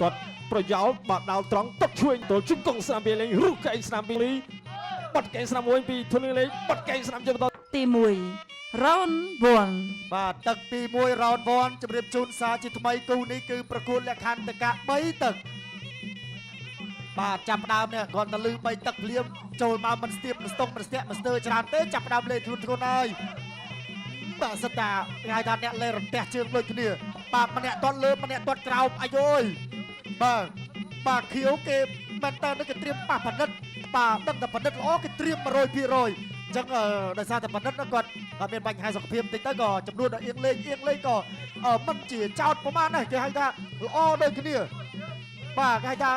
ទាត់ប្រយោលបាត់ដល់ត្រង់ទឹកជួយទល់ជង្គង់ស្នាមពីលេងរុះកែងស្នាមពីលីបាត់កែងស្នាមមួយពីធុនលេងបាត់កែងស្នាមជាបន្តទី1 round 1បាទទឹកទី1 round 1ជម្រាបជូនសារជាថ្មីគូនេះគឺប្រកួតលក្ខន្តិកៈ3ទឹកបាទចាប់ដើមនេះគាត់ទៅលឺ3ទឹកភ្លាមចូលមកមិនស្ទាបមិនស្ទង់មិនស្ទាក់មិនស្ទើច្រើនទេចាប់ដើមលេងធ្ងន់ហើយបាទសិតតាគេហៅថាអ្នកលេងរន្ទះជើងដូចគ្នាបាទម្នាក់ទាត់លើម្នាក់ទាត់ក្រោមអាយយបាទខៀវគេមែនតើគេត្រៀមប៉ះប៉និតបាទដឹងតែប៉និតល្អគេត្រៀម 100% អញ្ចឹងដោយសារតែប៉និតគាត់មានបញ្ហាសុខភាពបន្តិចទៅក៏ចំនួនដល់អៀងលេងក៏មិនជាចោតប្រហែលដែរគេហៅថាល្អដូចគ្នាបាទគេហៅថា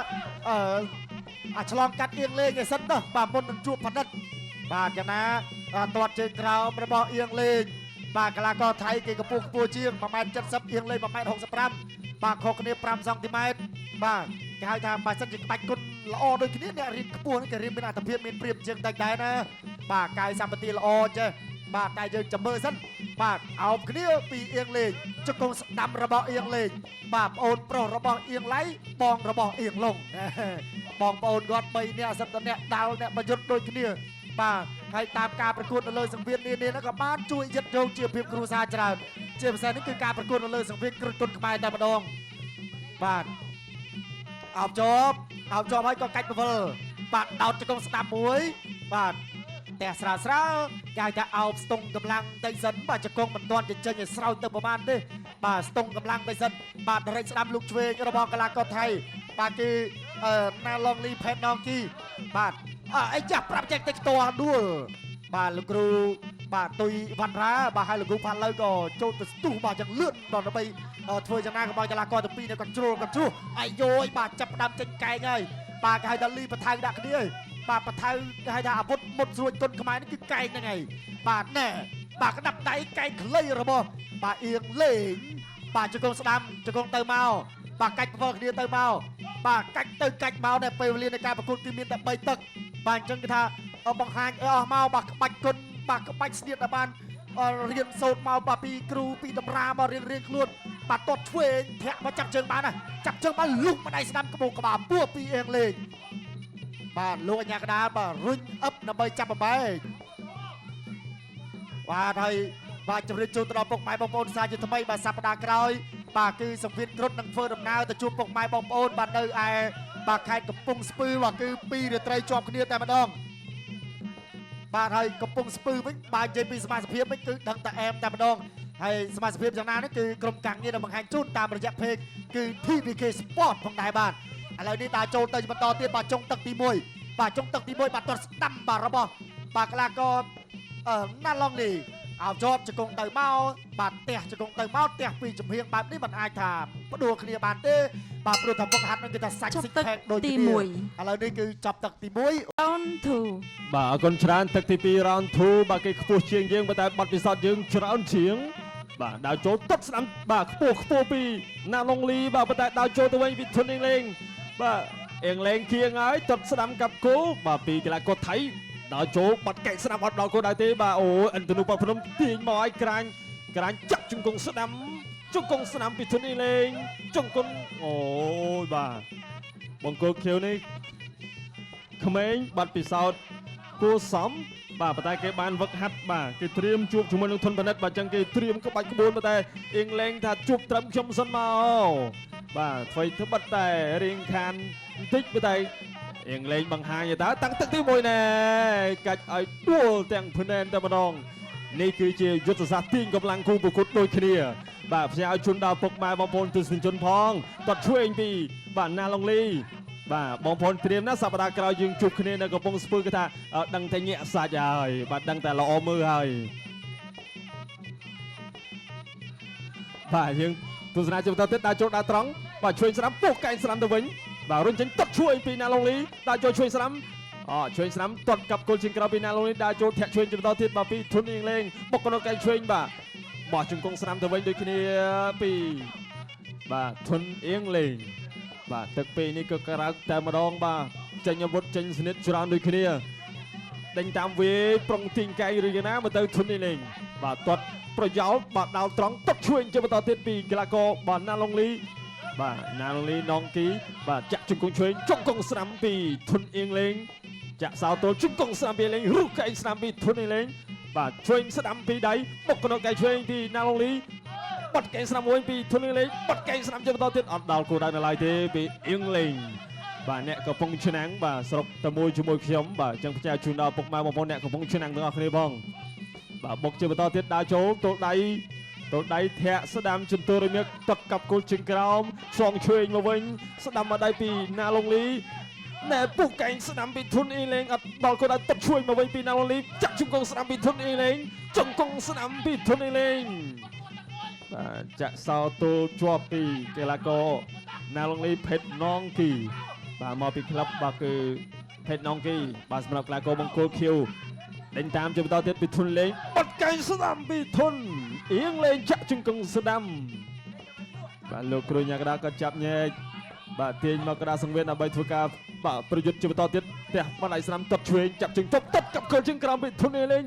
អាឆ្លងកាត់អៀងលេងឯសិនទៅបាទមុននឹងជួបប៉និតបាទយ៉ាងណាទាត់ជើងក្រោមរបស់អៀងលេងបាទកីឡាករថៃគេកម្ពស់ខ្ពស់ជាង 1m70 អៀងលេង 1m65 បាទខុសគ្នា 5 សង់ទីម៉ែត្របាទគេហៅថាបើសិនជាក្បាច់គុណល្អដូចគ្នាអ្នករៀនខ្ពស់នេះគេរៀនមានអត្ថភាពមានព្រៀបជាងតែដែរណាបាទកាយសម្បទាល្អចេះបាទតែយើងចាំមើលសិនបាទអោបគ្នាពីអៀងលេងជង្គង់ស្ដាំរបស់អៀងលេងបាទប្អូនប្រុសរបស់អៀងឡៃបងរបស់អៀងឡុងបងប្អូនគាត់3នាក់សិតតអ្នកដាល់អ្នកប្រយុទ្ធដូចគ្នាបាទហើយតាមការប្រកួតនៅលើសង្វៀននានាក៏បានជួយយឹតយកជាភាពគ្រួសារច្រើនជាពិសេសនេះគឺការប្រកួតនៅលើសង្វៀនគ្រុឌទុនខ្មែរតែម្ដងបាទអោបជាប់ហើយក៏កាច់ពវលបាទដោតជង្គង់ស្ដាប់មួយបាទតែស្រាលគេហៅថាអោបស្ទង់កម្លាំងទៅសិនបាទជង្គង់មិនទាន់ចេញឲ្យស្រោចទៅប្រមាណទេបាទស្ទង់កម្លាំងទៅសិនបាទរែកស្ដាំលូកឆ្វេងរបស់កីឡាករថៃបាទគឺណាឡុងលីផេតណងគីបាទអីចាស់ប្រាប់ចេះតិចតដួលបាទលោកគ្រូបាទទុយវណ្ណរាបាទហើយលោកគ្រូផាន់លើក៏ចូលទៅស្ទុះបាទយ៉ាងលឿនដល់ដើម្បីធ្វើយ៉ាងណាកុំឲ្យកីឡាករទាំងពីរនេះគាត់ជ្រុលអាយយបាទចាប់ផ្ដើមចេញកែងហើយបាទគេហៅថាលីបថៅដាក់គ្នាហើយបាទបថៅគេហៅថាអាវុធមុតស្រួចទុនខ្មែរនេះគឺកែងហ្នឹងហើយបាទណែបាទក្តាប់ដៃកែងខ្លីរបស់បាទអៀងលេងបាទជង្គង់ស្ដាំជង្គង់ទៅមកបាទកាច់ប្រវល់គ្នាទៅមកបាទកាច់ទៅកាច់មកតែពេលវេលានៃការប្រកួតគឺមានតែ3ទឹកបាទអញ្ចឹងគេថាបង្ហាញអស់មកបាទក្បាច់គុណបាទក្បាច់ស្នៀតដែលបានរៀនសូត្រមកបាទពីគ្រូពីតម្រាមករៀនខ្លួនបាទទាត់ឆ្វេងធាក់មកចាប់ជើងបានណាចាប់ជើងបានលុកម្ដាយស្ដាំក្បោកក្បាលពោះពីអៀងលេងបាទលោកអាញាកដាលបាទរុញអឹបដើម្បីចាប់បបែកបាទហើយបាទជម្រាបជូនទៅដល់ពុកម៉ែបងប្អូនសាជាថ្មីបាទសប្តាហ៍ក្រោយបាទគឺសង្វៀនគ្រុឌនឹងធ្វើដំណើរទៅជួបពុកម៉ែបងប្អូនបាទនៅឯបាទខេត្តកំពង់ស្ពឺបាទគឺ2រាត្រីជាប់គ្នាតែម្ដងបាទហើយកំពង់ស្ពឺវិញបាទនិយាយពីសមាជិកភាពវិញគឺដឹងតែអែមតែម្ដងហើយសមាជិកភាពយ៉ាងណានេះគឺក្រុមការងារដែលបង្ហាញជូនតាមរយៈเพจគឺ TVK Sport ផងដែរបាទឥឡូវនេះដើរចូលទៅបន្តទៀតបាទចុងទឹកទី1បាទចុងទឹកទី1បាទទាត់ស្ដាំបាទរបស់បាទកីឡាករណាឡុងលីអោបជាប់ជង្គង់ទៅមកបាទផ្ទះជង្គង់ទៅមកផ្ទះពីចំហៀងបែបនេះមិនអាចថាផ្ដួលគ្នាបានទេបាទព្រោះថាពុកហាត់នឹងគេថាសាច់ស៊ីកផែកដូចគ្នាឥឡូវនេះគឺចាប់ទឹកទី1 round 2បាទអរគុណច្រើនទឹកទី2 round 2បាទគេខ្ពស់ជាងយើងប៉ុន្តែបាត់ពិសោធន៍យើងច្រើនជាងបាទដើរចូលទឹកស្ដាំបាទខ្ពស់ពីណាឡុងលីបាទប៉ុន្តែដើរចូលទៅវិញពីធុនអៀងលេងបាទអៀងលេងគៀងហើយទឹកស្ដាំកាប់គោបាទពីកីឡាករថៃដើរចូលបាត់កែកស្ដាំអត់ដល់គោដែរទេបាទអូអិនតនូប៉ាភ្នំទាញមកឲ្យក្រាញចាក់ជង្គង់ស្ដាំពីធុនអៀងលេងជង្គង់អូយបាទបង្គោលខៀវនេះក្មេងបាត់ពិសោធន៍គួសមបាទប៉ុន្តែគេបានវឹកហាត់បាទគេត្រៀមជួបជាមួយនឹងធុនប៉និតបាទអញ្ចឹងគេត្រៀមក្បាច់ក្បួនប៉ុន្តែអៀងលេងថាជួបត្រឹមខ្ញុំសិនមកបាទអ្វីធ្វើបិទតែរៀងខានបន្តិចប៉ុន្តែអៀងលេងបង្ហាញទៅតាំងទឹកទី1ណែកាច់ឲ្យដួលទាំងភ្នែនតែម្ដងនេះគឺជាយុទ្ធសាស្ត្រទាញកម្លាំងគូប្រកួតដូចគ្នាបាទផ្សាយឲ្យជូនដល់ពុកម៉ែបងប្អូនទស្សនិកជនផងគាត់ឆ្វេងពីបាទណាឡុងលីបាទបងប្អូនត្រៀមណាសប្តាហ៍ក្រោយយើងជួបគ្នានៅកំពង់ស្ពឺគេថាដឹងតែញាក់សាច់ហើយបាទដឹងតែល្អមើលហើយបាទយើងទស្សនាជាបន្តទៀតដើរចូលដើរត្រង់បាទឆ្វេងស្ដាំពោះកែងស្ដាំទៅវិញបាទរុញចេញទឹកឆ្វេងពីណាឡុងលីដើរចូលឆ្វេងស្ដាំឆ្វេងស្ដាំទាត់កាប់គល់ជាងក្រៅពីណាឡុងលីដើរចូលធាក់ឆ្វេងជាបន្តទៀតបាទពីធុនអៀងលេងបុកកណ្ដោកែងឆ្វេងបាទបោះជង្គង់ស្ដាំទៅវិញដូចគ្នាពីបាទធុនអៀងលេងបាទទឹកពេលនេះក៏ក្រៅតែម្ដងបាទចេញអាវុធចេញស្និតច្រើនដូចគ្នាដេញតាមវាប្រុងទីងកែងឬយ៉ាងណាមកទៅធុនអៀងលេងបាទទាត់ប្រយោលបាទដល់ត្រង់ទឹកឆ្វេងជាបន្តទៀតពីកីឡាករបាទណាឡុងលី បាទណាលីនងគីបាទចាក់ជង្គង់ឆ្វេងជង្គង់ស្ដាំពីធុនអៀងលេងចាក់សោទល់ជង្គង់ស្ដាំពីលេងរុកកែងស្ដាំពីធុនអៀងលេងបាទឆ្វេងស្ដាំពីដៃបុកកណ្ដោកែងឆ្វេងពីណាលលីបាត់កែងស្ដាំមួយពីធុនអៀងលេងបាត់កែងស្ដាំជាបន្តទៀតអត់ដល់គោលដៅនៅឡើយទេពីអៀងលេងបាទអ្នកកំពុងឆ្នាំងបាទសរុបតែមួយជាមួយខ្ញុំបាទអញ្ចឹងផ្ញើជូនដល់ពុកម៉ែបងប្អូនអ្នកកំពុងឆ្នាំងទាំងអស់គ្នាផងបាទបុកជាបន្តទៀតដើរចូលទល់ដៃធាក់ស្ដាំជន្ទរមៀកទឹកកាប់គល់ជើងក្រោមសងឆ្វេងមកវិញស្ដាំមកដៃពីណាលងលីណែពុកកែងស្ដាំពីធុនអ៊ីលេងអត់ដល់គាត់ឲ្យទឹកឆ្វេងមកវិញពីណាលងលីចាក់ជង្គង់ស្ដាំពីធុនអ៊ីលេងជង្គង់ស្ដាំពីធុនអ៊ីលេងបាទចាក់សោទល់ជាប់ពីកីឡាករណាលងលីភេទណងគីបាទមកពីក្លឹបបាទគឺភេទណងគីបាទសម្រាប់កីឡាករបង្គោលខៀវដេញតាមជាបន្តទៀតពីធុនលេងបាត់កែងស្ដាំពីធុនអៀងលេងចាក់ជង្គង់ស្ដាំបាទលោកគ្រូញ៉ាកដាក៏ចាប់ញែកបាទទាញមកកដាសង្វៀនដើម្បីធ្វើការបាទប្រយុទ្ធជាបន្តទៀតផ្ទះបាត់ដៃស្ដាំទឹកឆ្វេងចាប់ជើងទប់ទឹកកាប់គល់ជើងក្រោមពីធុនអៀងលេង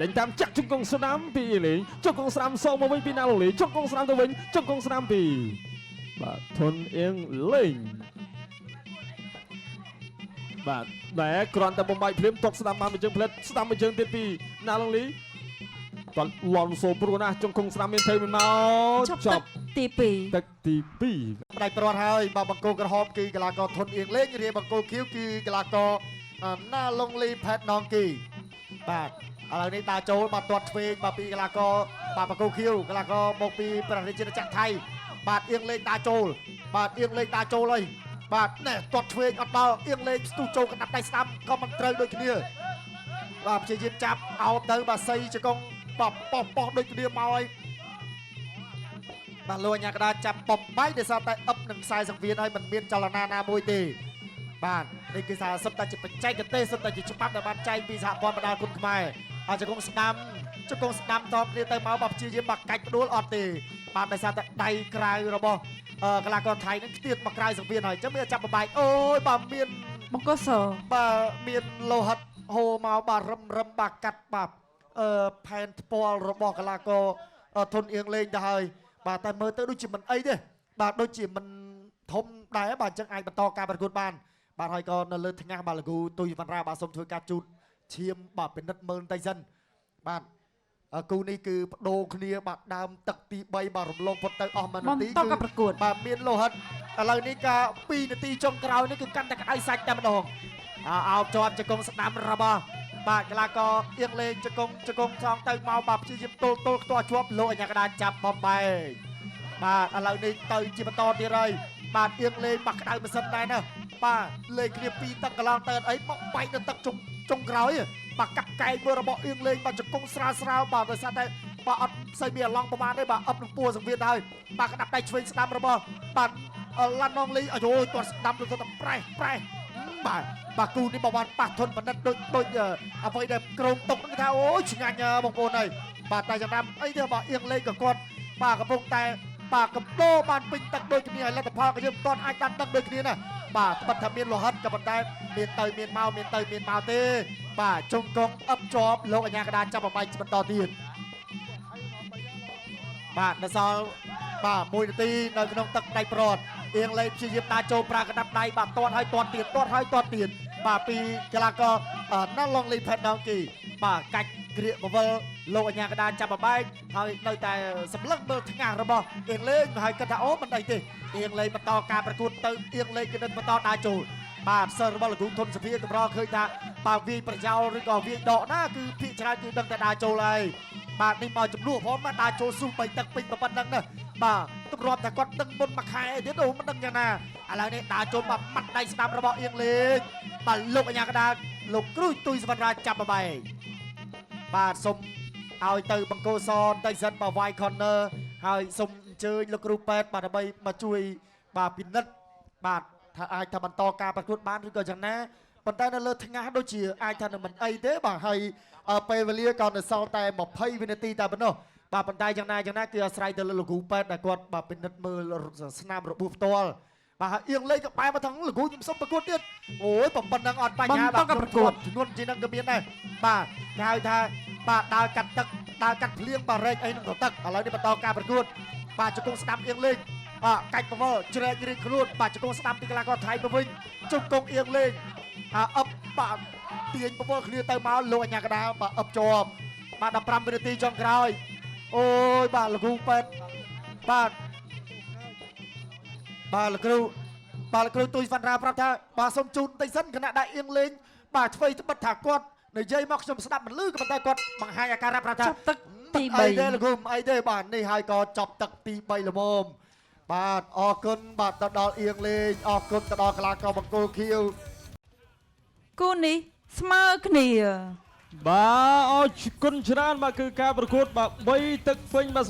ដេញតាមចាក់ជង្គង់ស្ដាំពីអៀងលេងជង្គង់ស្ដាំសងមកវិញពីណាឡូលីជង្គង់ស្ដាំទៅវិញជង្គង់ស្ដាំពីបាទធុនអៀងលេងបាទតែគ្រាន់តែបំបាយភ្លាមតបស្ដាំបានមួយជើងផ្លិតស្ដាំមួយជើងទៀតពីណាឡងលីតលន់សូព្រោះណាជង្គង់ស្ដាំមានធ្វើមិនមកចប់ទី2ទឹកទី2ផ្ដាច់ប្រត់ហើយបាទបង្គោលក្រហមគឺកីឡាករធុនអៀងលេងរាបង្គោលខៀវគឺកីឡាករណាឡុងលីផេតណងគីបាទឥឡូវនេះតាចូលបាទទាត់ឆ្វេងបាទពីកីឡាករបាទបង្គោលខៀវកីឡាករមកពីប្រទេសជាតិចក្រថៃបាទអៀងលេងតាចូលបាទអៀងលេងតាចូលហើយបាទណែទាត់ឆ្វេងអត់ដល់អៀងលេងស្ទុះចូលកណ្ដាប់ដៃស្ដាំក៏មិនត្រូវដូចគ្នាបាទព្យាយាមចាប់អោបទៅបាទសៃជង្គង់ប៉ោះដូចគ្នាមកហើយបាទលោកអាញាកដាចាប់បំបាយដោយសារតែអឹបនឹងខ្សែសង្វៀនហើយមិនមានចលនាណាមួយទេបាទនេះគឺថាសុទ្ធតែជាបច្ចេកទេសសុទ្ធតែជាច្បាប់ដែលបានចែងពីសហព័ន្ធបណ្ដាគុណខ្មែរហើយជង្គង់ស្ដាំតគ្នាទៅមកបាទព្យាយាមបាក់កាច់ផ្ដួលអត់ទេបាទដោយសារតែដៃក្រៅរបស់កីឡាករថៃនឹងខ្ទាតមកក្រៅសង្វៀនហើយអញ្ចឹងវាចាប់បំបាយអូយបាទមានបង្គោលសបាទមានលោហិតហូរមកបាទរឹមបាទកាត់បាទផែនថ្ពាល់របស់កីឡាករធុនអៀងលេងទៅហើយបាទតែមើលទៅដូចជាមិនអីទេបាទដូចជាមិនធំដែរបាទអញ្ចឹងអាចបន្តការប្រកួតបានបាទហើយក៏នៅលើថ្ងាសបាទលោកគ្រូទុយវណ្ណរាបាទសូមធ្វើការជូតឈាមបាទពិនិត្យមើលបន្តិចសិនបាទគូនេះគឺបដូរគ្នាបាទដើមទឹកទី3បាទរំលងផុតទៅអស់មួយនាទីគឺបាទមានលោហិតឥឡូវនេះការ2នាទីចុងក្រោយនេះគឺកាន់តែក្តៅសាច់តែម្ដងអោបជាប់ជង្គង់ស្ដាំរបស់បាទកីឡាករអៀងលេងជង្គង់សងទៅមកបាទព្យាយាមទល់ខ្ទាស់ជាប់លោកអាញាកដាចាប់បំបែកបាទឥឡូវនេះទៅជាបន្តទៀតហើយបាទអៀងលេងបាក់ក្តៅម៉ាស៊ីនដែរណាបាទលេងគ្នា2ទឹកកន្លងទៅអីមកបែកនៅទឹកចុងក្រោយបាទកាប់កែងមើលរបស់អៀងលេងបាទជង្គង់ស្រាលបាទដោយសារតែបាទអត់ផ្សេងមានអាឡង់ប្រមាណទេបាទអឹបនឹងពួរសង្វៀនហើយបាទក្តាប់ដៃឆ្វេងស្ដាំរបស់បាទឡាន់ណងលីអាយទាត់ស្ដាំទៅតែប្រេះបាទគូនេះបានប៉ះធុនបណ្ឌិតដូចអ្វីដែលក្រុមតុកនឹងថាអូយឆ្ងាញ់បងប្អូនហើយបាទតែយ៉ាងណាអីទេបាទអៀងលេងក៏គាត់បាទកំពុងតែបាទកំដោបានពេញទឹកដូចគ្នាហើយលទ្ធផលក៏យើងមិនទាន់អាចដាច់ទឹកដូចគ្នាណាបាទត្បិតថាមានលោហិតក៏ប៉ុន្តែមានទៅមានមកទេបាទជង្គង់អឹបជាប់លោកអាញាកដាចាប់បំបាយបន្តទៀតបាទនៅសល់បាទ1នាទីនៅក្នុងទឹកដៃប្រត់អៀងលេងព្យាយាមដើរចូលប្រើកណ្ដាប់ដៃបាទទាត់ហើយទាត់ទៀតបាទពីកីឡាករណាឡុងលីផេតណងគីបាទកាច់ក្រៀកបវលលោកអាញាកដាចាប់បំបាយហើយនៅតែសម្លឹងមើលថ្ងាសរបស់អៀងលេងហើយគិតថាអូមិនអីទេអៀងលេងបន្តការប្រកួតទៅអៀងលេងគឺនឹងបន្តដើរចូលបាទសើរបស់លោកគ្រូធុនសុភាកម្រឃើញថាបាទវាយប្រយោលឬក៏វាយដកណាគឺភាគច្រើនគឺដឹងតែដើរចូលហើយបាទនេះមកចំនួនផងមកដើរចូលស៊ូ3ទឹកពេញប៉ុណ្ណឹងណាបាទទម្រាំតែគាត់ដឹងមុនមួយខែទៀតអូមិនដឹងយ៉ាងណាឥឡូវនេះដើរចូលបាទម៉ាត់ដៃស្ដាំរបស់អៀងលេងបាទលោកអាញាកដាលោកគ្រូទុយសវណ្ណរាចាប់បបែកបាទសូមឲ្យទៅបង្គោលសនតិសិនបាទវាយ corner ហើយសូមអញ្ជើញលោកគ្រូប៉ែតបាទដើម្បីមកជួយបាទពិនិត្យបាទថាអាចថាបន្តការប្រកួតបានឬក៏យ៉ាងណាប៉ុន្តែនៅលើថ្ងាសដូចជាអាចថានឹងមិនអីទេបាទហើយពេលវេលាក៏នៅសល់តែ20វិនាទីតែប៉ុណ្ណោះបាទប៉ុន្តែយ៉ាងណាគឺអាស្រ័យទៅលើលោកគ្រូប៉ែតដែលគាត់បាទពិនិត្យមើលស្នាមរបួសផ្ទាល់បាទអៀងលេងក៏បែរមកថងលោកគ្រូខ្ញុំសុំប្រកួតទៀតអូយប៉ុណ្ណឹងអត់បញ្ហាបាទប្រកួតជំនួនជានឹងក៏មានដែរបាទគេហៅថាបាទដើរកាត់ទឹកដើរកាត់ភ្លៀងបាទរែកអីនឹងទៅទឹកឥឡូវនេះបន្តការប្រកួតបាទជង្គង់ស្ដាំអៀងលេង កាច់បវលជ្រែករៀងខ្លួនបាទជង្គង់ស្ដាំពីកីឡាករថៃទៅវិញជង្គង់អៀងលេងអឹបបាទទាញបវលគ្នាទៅមកលោកអញ្ញាកដាបាទអឹបជាប់បាទ15វិនាទីចុងក្រោយអូយបាទលោកគ្រូប៉ែតបាទលោកគ្រូទុយវណ្ណរាប្រាប់ថាបាទសូមជូនបន្តិចសិនគណៈដាក់អៀងលេងបាទឆ្វេងត្បិតថាគាត់និយាយមកខ្ញុំស្ដាប់មិនឮក៏ប៉ុន្តែគាត់បង្ហាញអាការៈប្រាប់ថា ចប់ទឹកទី អីទេលោកគ្រូអីទេបាទនេះហើយក៏ចប់ទឹកទី3ល្មមបាទអរគុណបាទទៅដល់អៀងលេងអរគុណទៅដល់កីឡាករបង្គោលខៀវ 3គូនេះស្មើគ្នា បាទអរគុណច្រើនបាទគឺការប្រកួតបាទ3ទឹកពេញបាទ